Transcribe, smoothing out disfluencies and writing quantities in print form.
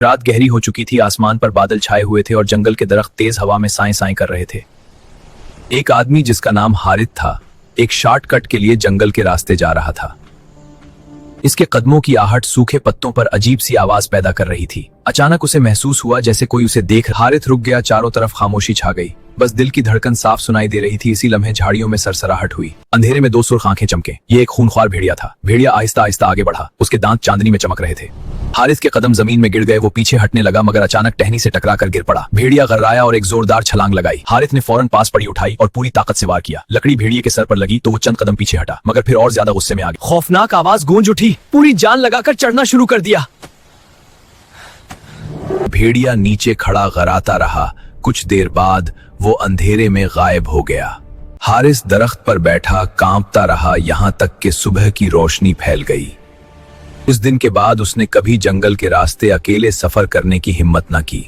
रात गहरी हो चुकी थी, आसमान पर बादल छाए हुए थे और जंगल के दरख्त तेज हवा में साएं साएं कर रहे थे। एक आदमी जिसका नाम हारिथ था, एक शॉर्टकट के लिए जंगल के रास्ते जा रहा था। इसके कदमों की आहट सूखे पत्तों पर अजीब सी आवाज पैदा कर रही थी। अचानक उसे महसूस हुआ जैसे कोई उसे देख। हारिथ रुक गया, चारों तरफ खामोशी छा गई, बस दिल की धड़कन साफ सुनाई दे रही थी। इसी लम्हे झाड़ियों में सरसराहट हुई, अंधेरे में दो सुर्ख आंखें चमके। ये एक खूंखार भेड़िया था। भेड़िया आहिस्ता आहिस्ता आगे बढ़ा, उसके दांत चांदनी में चमक रहे थे। हारिथ के कदम जमीन में गिर गए, वो पीछे हटने लगा मगर अचानक टहनी से टकरा कर गिर पड़ा। भेड़िया गर्राया और एक जोरदार छलांग लगाई। हारिथ ने फौरन पास पड़ी उठाई और पूरी ताकत से वार किया। लकड़ी भेड़िए के सर पर लगी तो वो चंद कदम पीछे हटा, मगर फिर और ज्यादा गुस्से में आ गया। खौफनाक आवाज गूंज उठी, पूरी जान लगाकर चढ़ना शुरू कर दिया। भेड़िया नीचे खड़ा गराता रहा। कुछ देर बाद वो अंधेरे में गायब हो गया। हारिस दरख्त पर बैठा कांपता रहा, यहां तक कि सुबह की रोशनी फैल गई। इस दिन के बाद उसने कभी जंगल के रास्ते अकेले सफर करने की हिम्मत न की।